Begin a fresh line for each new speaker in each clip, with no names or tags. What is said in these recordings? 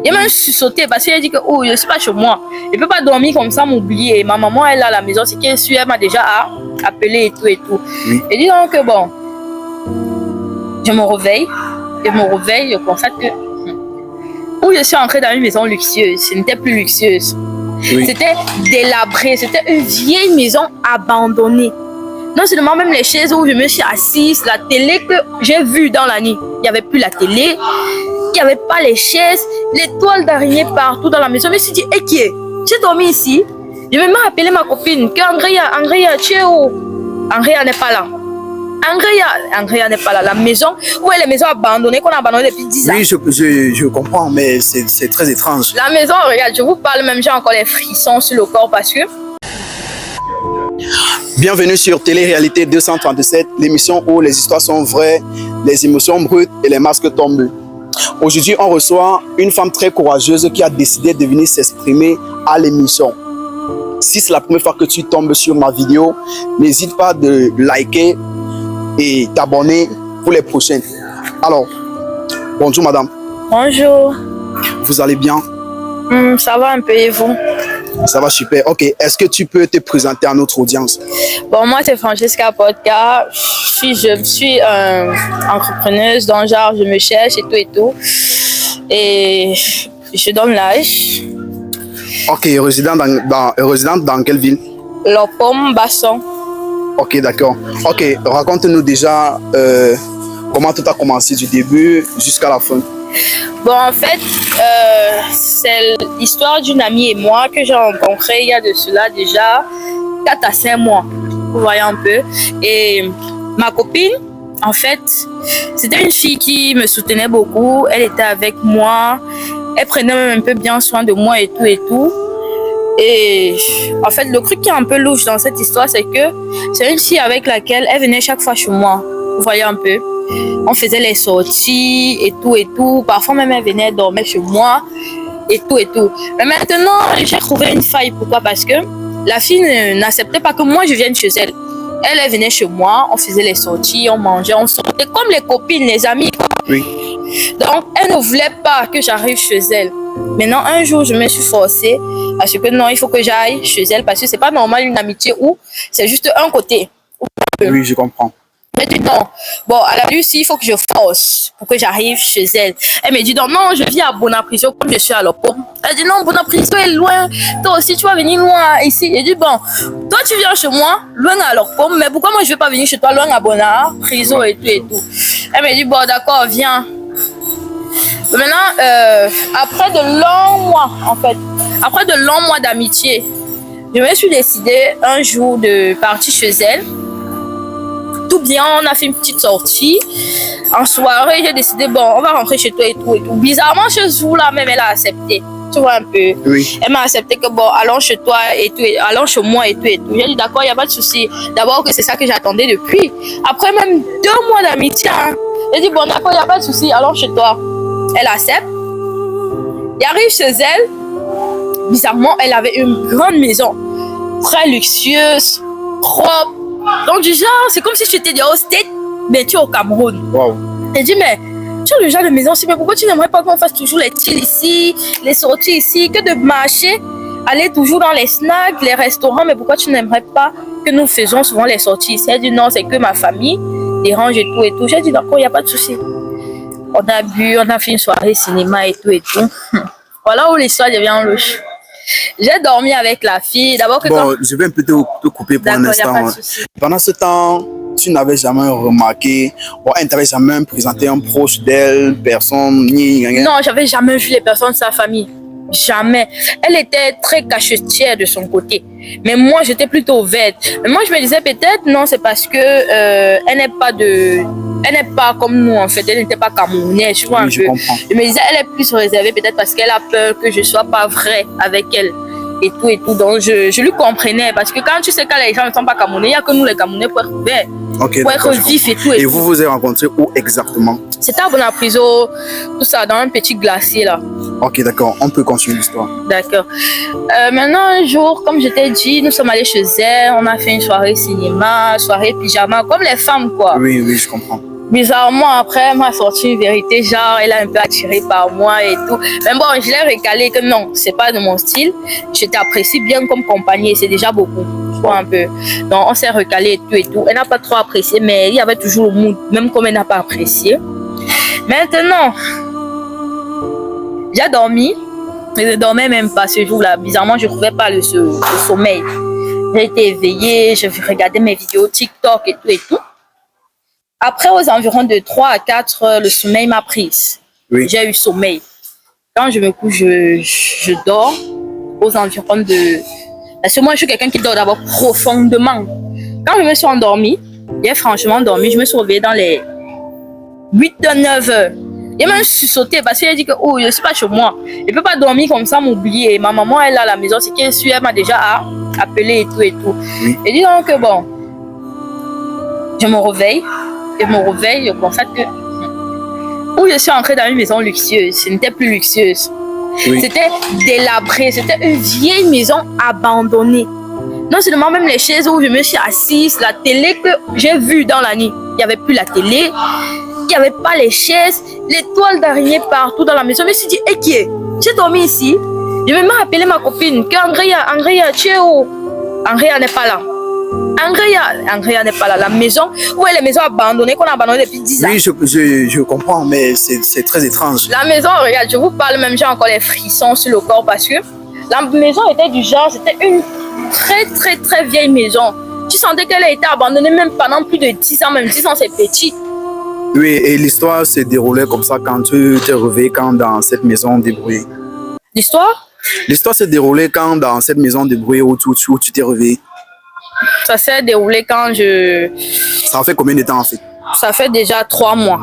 Il m'a sauté parce qu'il a dit que oh, je ne suis pas chez moi. Je ne peux pas dormir comme ça, m'oublier. Ma maman, elle est à la maison, c'est qu'elle suit, elle m'a déjà appelé et tout et tout.
Oui.
Et dis donc que bon, je me réveille, je constate que où je suis entrée dans une maison luxueuse, ce n'était plus luxueuse.
Oui.
C'était délabré, c'était une vieille maison abandonnée. Non seulement même les chaises où je me suis assise, la télé que j'ai vue dans la nuit, il n'y avait plus la télé, il n'y avait pas les chaises, les toiles d'araignée partout dans la maison. Je me suis dit, eh, qui est? J'ai dormi ici. Je vais même appeler ma copine, que Andrea, tu es où? Andrea n'est pas là. Andrea n'est pas là. La maison, où est les maisons abandonnées qu'on a abandonnées depuis 10 ans?
Oui, je comprends, mais c'est très étrange.
La maison, regarde, je vous parle même, j'ai encore les frissons sur le corps parce que...
Bienvenue sur Télé-Réalité 237, l'émission où les histoires sont vraies, les émotions brutes et les masques tombent. Aujourd'hui, on reçoit une femme très courageuse qui a décidé de venir s'exprimer à l'émission. Si c'est la première fois que tu tombes sur ma vidéo, n'hésite pas de liker et t'abonner pour les prochaines. Alors, bonjour madame.
Bonjour.
Vous allez bien?
Ça va un peu et vous?
Ça va super. Ok, est-ce que tu peux te présenter à notre audience?
Bon, moi c'est Francesca Podka. Je suis entrepreneuse dans le genre, je me cherche et tout et tout. Et je donne l'âge.
Ok, résidente dans quelle ville?
Lopom, Basson.
Ok, d'accord. Ok, raconte-nous déjà comment tout a commencé du début jusqu'à la fin.
Bon, en fait, c'est l'histoire d'une amie et moi que j'ai rencontrée il y a de cela déjà 4 à 5 mois. Vous voyez un peu. Et ma copine, en fait, c'était une fille qui me soutenait beaucoup. Elle était avec moi. Elle prenait même un peu bien soin de moi et tout et tout. Et en fait, le truc qui est un peu louche dans cette histoire, c'est que c'est une fille avec laquelle elle venait chaque fois chez moi. Vous voyez un peu. On faisait les sorties et tout et tout. Parfois même elle venait dormir chez moi et tout et tout. Mais maintenant, j'ai trouvé une faille. Pourquoi? Parce que la fille n'acceptait pas que moi je vienne chez elle. Elle venait chez moi, on faisait les sorties, on mangeait, on sortait comme les copines, les amis.
Oui.
Donc, elle ne voulait pas que j'arrive chez elle. Maintenant, un jour, je me suis forcée parce que non, il faut que j'aille chez elle parce que c'est pas normal une amitié où c'est juste un côté.
Oui, je comprends.
Elle dit non. Bon, elle a dit si il faut que je force pour que j'arrive chez elle. Elle me dit non, je vis à Bonaprison comme je suis à Lopom. Elle dit non, Bonaprison est loin. Toi aussi, tu vas venir loin ici. Elle dit bon, toi tu viens chez moi, loin à Lopom, mais pourquoi moi je vais pas venir chez toi, loin à Bonaprison et tout et tout. Elle me dit bon, d'accord, viens. Maintenant, après de longs mois, en fait, après de longs mois d'amitié, je me suis décidée un jour de partir chez elle. Tout bien, on a fait une petite sortie. En soirée, j'ai décidé, bon, on va rentrer chez toi et tout et tout. Bizarrement, ce jour-là, même, elle a accepté. Tu vois un peu.
Oui.
Elle m'a accepté que, bon, allons chez toi et tout, allons chez moi et tout et tout. J'ai dit, d'accord, il n'y a pas de souci. D'abord, que c'est ça que j'attendais depuis. Après même 2 mois d'amitié, hein, j'ai dit, bon, d'accord, il n'y a pas de souci, allons chez toi. Elle accepte. Il arrive chez elle. Bizarrement, elle avait une grande maison. Très luxueuse, propre. Donc du genre, c'est comme si tu étais au State, mais tu es au Cameroun.
Wow.
Elle dit, mais tu as le genre de maison aussi, mais pourquoi tu n'aimerais pas qu'on fasse toujours les chills ici, les sorties ici, que de marcher, aller toujours dans les snacks, les restaurants, mais pourquoi tu n'aimerais pas que nous faisons souvent les sorties ici? Elle dit, non, c'est que ma famille dérange et tout et tout. J'ai dit, d'accord, il n'y a pas de souci. On a bu, on a fait une soirée cinéma et tout et tout. Voilà où l'histoire devient louche. J'ai dormi avec la fille. D'abord que
bon, je vais un peu te couper pour un instant. Pendant ce temps, tu n'avais jamais remarqué, ou elle ne t'avait jamais présenté un proche d'elle, personne, ni rien?
Non, j'avais jamais vu les personnes de sa famille. Jamais. Elle était très cachetière de son côté. Mais moi, j'étais plutôt ouverte. Mais moi, je me disais peut-être, non, c'est parce que elle n'est pas comme nous, en fait. Elle n'était pas camerounaise, tu vois, un peu. Je me disais, elle est plus réservée, peut-être parce qu'elle a peur que je ne sois pas vraie avec elle. Et tout et tout. Donc, je lui comprenais. Parce que quand tu sais que les gens ne sont pas camerounais, il n'y a que nous, les camerounais, pour être ouverts.
Okay,
pour être vifs et tout.
Et vous vous êtes rencontrés où exactement?
C'était à Bonaprison, tout ça, dans un petit glacier là.
Ok, d'accord. On peut continuer l'histoire.
D'accord. Maintenant, un jour, comme je t'ai dit, nous sommes allés chez elle. On a fait une soirée cinéma, soirée pyjama, comme les femmes, quoi.
Oui, oui, je comprends.
Bizarrement, après, elle m'a sorti une vérité, genre, elle a un peu attiré par moi et tout. Mais bon, je l'ai recalé que non, c'est pas de mon style. Je t'apprécie bien comme compagnie, c'est déjà beaucoup. Je vois un peu. Donc, on s'est recalé et tout et tout. Elle n'a pas trop apprécié, mais il y avait toujours le mood, même comme elle n'a pas apprécié. Maintenant, j'ai dormi. Je ne dormais même pas ce jour-là. Bizarrement, je ne trouvais pas le sommeil. J'ai été éveillée, je regardais mes vidéos TikTok et tout et tout. Après, aux environs de 3 à 4 heures, le sommeil m'a prise. Oui. J'ai eu sommeil. Quand je me couche, je dors aux environs de... Parce que moi, je suis quelqu'un qui dort d'abord profondément. Quand je me suis endormie, j'ai franchement dormi, je me suis réveillée dans les 8 à 9 heures. J'ai même sauté parce qu'elle a dit que oh, je ne suis pas chez moi. Je ne peux pas dormir comme ça, m'oublier. Ma maman, elle est à la maison, c'est qu'elle suit, elle m'a déjà appelé et tout et tout. Oui. Et dis donc que bon, je me réveille. Je constate que où je suis entrée dans une maison luxueuse, ce n'était plus luxueuse. Oui. C'était délabré, c'était une vieille maison abandonnée. Non seulement même les chaises où je me suis assise, la télé que j'ai vue dans la nuit, il n'y avait plus la télé, il n'y avait pas les chaises, les toiles d'araignée partout dans la maison. Je me suis dit, eh, qui est? J'ai dormi ici. Je vais même appeler ma copine, que Andrea, tu es où? Andrea n'est pas là. Andrea n'est pas là. La maison, où est les maisons abandonnées qu'on a abandonnées depuis 10 ans? Oui,
je comprends, mais c'est très étrange.
La maison, regarde, je vous parle même, j'ai encore les frissons sur le corps parce que la maison était du genre, c'était une très vieille maison. Tu sentais qu'elle a été abandonnée même pendant plus de 10 ans, même 10 ans c'est petit.
Oui, et l'histoire s'est déroulée comme ça quand tu t'es réveillé quand dans cette maison débrouillée.
L'histoire?
L'histoire s'est déroulée quand dans cette maison débrouillée où tu t'es réveillé.
Ça s'est déroulé quand
Ça fait combien de temps en fait?
Ça fait déjà 3 mois.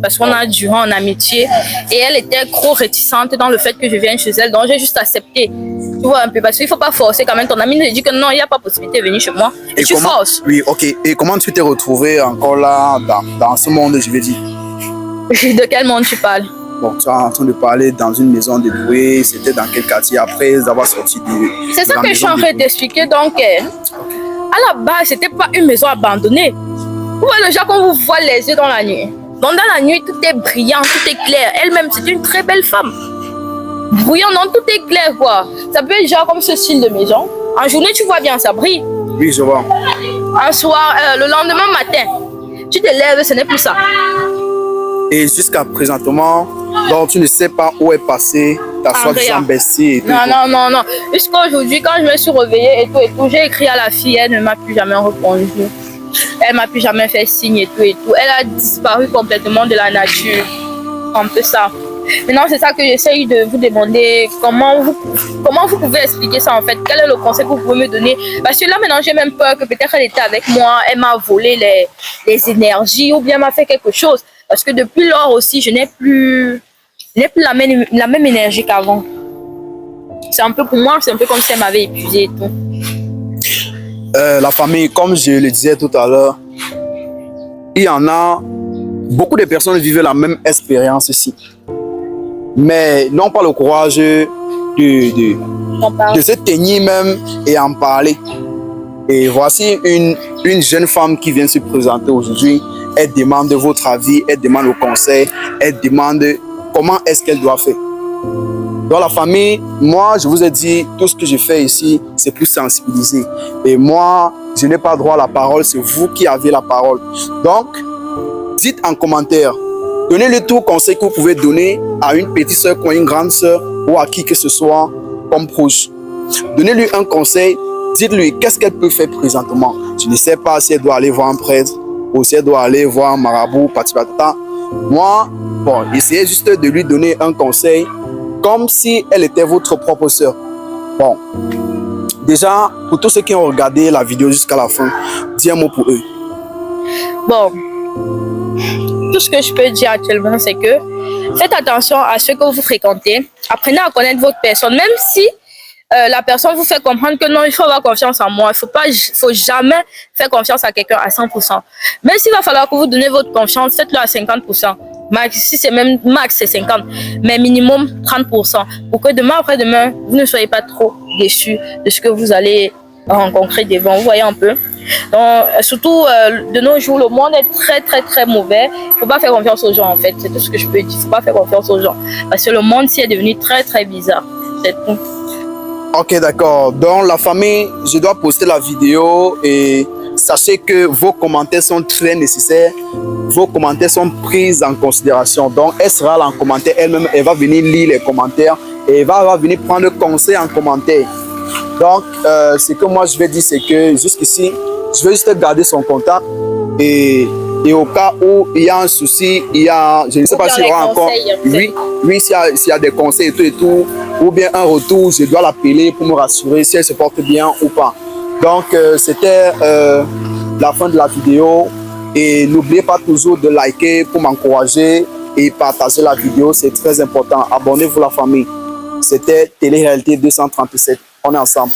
Parce qu'on a duré en amitié. Et elle était trop réticente dans le fait que je vienne chez elle. Donc j'ai juste accepté. Tu vois un peu. Parce qu'il ne faut pas forcer quand même. Ton ami me dit que non, il n'y a pas possibilité de venir chez moi. Et tu forces.
Oui, ok. Et comment tu t'es retrouvé encore là dans ce monde, je vais dire?
De quel monde tu parles?
Bon, tu es en train de parler dans une maison débrouillée. C'était dans quel quartier après avoir sorti de...
C'est ça que je suis en train d'expliquer. Donc, à la base, c'était pas une maison abandonnée. Vous voyez le genre qu'on vous voit les yeux dans la nuit. Donc dans la nuit, tout est brillant, tout est clair. Elle-même, c'est une très belle femme. Brillant, non, tout est clair, quoi. Ça peut être genre comme ce style de maison. En journée, tu vois bien, ça brille.
Oui, je vois.
Un soir, le lendemain matin, tu te lèves, ce n'est plus ça.
Et jusqu'à présentement, donc tu ne sais pas où est passée ta soi-disant bestie et tout.
Non. Jusqu'à aujourd'hui, quand je me suis réveillée et tout, j'ai écrit à la fille, elle ne m'a plus jamais répondu. Elle m'a plus jamais fait signe et tout. Elle a disparu complètement de la nature. Un peu ça. Maintenant, c'est ça que j'essaye de vous demander. Comment vous pouvez expliquer ça en fait? Quel est le conseil que vous pouvez me donner? Parce que là, maintenant, j'ai même peur que peut-être elle était avec moi, elle m'a volé les énergies ou bien m'a fait quelque chose. Parce que depuis lors aussi, je n'ai plus la même énergie qu'avant. C'est un peu pour moi, c'est un peu comme si elle m'avait épuisé et tout.
La famille, comme je le disais tout à l'heure, il y en a, beaucoup de personnes vivent la même expérience ici. Mais n'ont pas le courage de se tenir même et en parler. Et voici une jeune femme qui vient se présenter aujourd'hui. Elle demande votre avis, elle demande le conseil, elle demande comment est-ce qu'elle doit faire. Dans la famille, moi, je vous ai dit, tout ce que je fais ici, c'est pour sensibiliser. Et moi, je n'ai pas droit à la parole, c'est vous qui avez la parole. Donc, dites en commentaire, donnez-le tout conseil que vous pouvez donner à une petite soeur ou à une grande soeur ou à qui que ce soit comme proche. Donnez-lui un conseil, dites-lui qu'est-ce qu'elle peut faire présentement. Je ne sais pas si elle doit aller voir un prêtre ou si elle doit aller voir un marabout, patipata. Moi, bon, essayez juste de lui donner un conseil comme si elle était votre propre sœur. Bon, déjà, pour tous ceux qui ont regardé la vidéo jusqu'à la fin, dis un mot pour eux.
Bon, tout ce que je peux dire actuellement, c'est que faites attention à ce que vous fréquentez. Apprenez à connaître votre personne, même si la personne vous fait comprendre que non, il faut avoir confiance en moi. Il faut jamais faire confiance à quelqu'un à 100%. Même s'il va falloir que vous donnez votre confiance, faites-le à 50%. Max, si c'est même max, c'est 50, mais minimum 30%. Pour que demain, après-demain, vous ne soyez pas trop déçus de ce que vous allez rencontrer devant. Vous voyez un peu. Donc, surtout de nos jours, le monde est très, très, très mauvais. Il ne faut pas faire confiance aux gens, en fait. C'est tout ce que je peux dire. Il ne faut pas faire confiance aux gens. Parce que le monde-ci est devenu très, très bizarre. C'est tout.
Ok, d'accord. Dans la famille, je dois poster la vidéo et sachez que vos commentaires sont très nécessaires. Vos commentaires sont pris en considération. Donc, elle sera là en commentaire elle-même. Elle va venir lire les commentaires et elle va venir prendre conseil en commentaire. Donc, ce que moi je vais dire, c'est que jusqu'ici, je vais juste garder son contact et au cas où il y a un souci, je ne sais pas s'il y aura encore, oui, s'il y a des conseils et tout, ou bien un retour, je dois l'appeler pour me rassurer si elle se porte bien ou pas. Donc, c'était la fin de la vidéo et n'oubliez pas toujours de liker pour m'encourager et partager la vidéo, c'est très important. Abonnez-vous la famille. C'était Télé-Réalité 237. On est ensemble.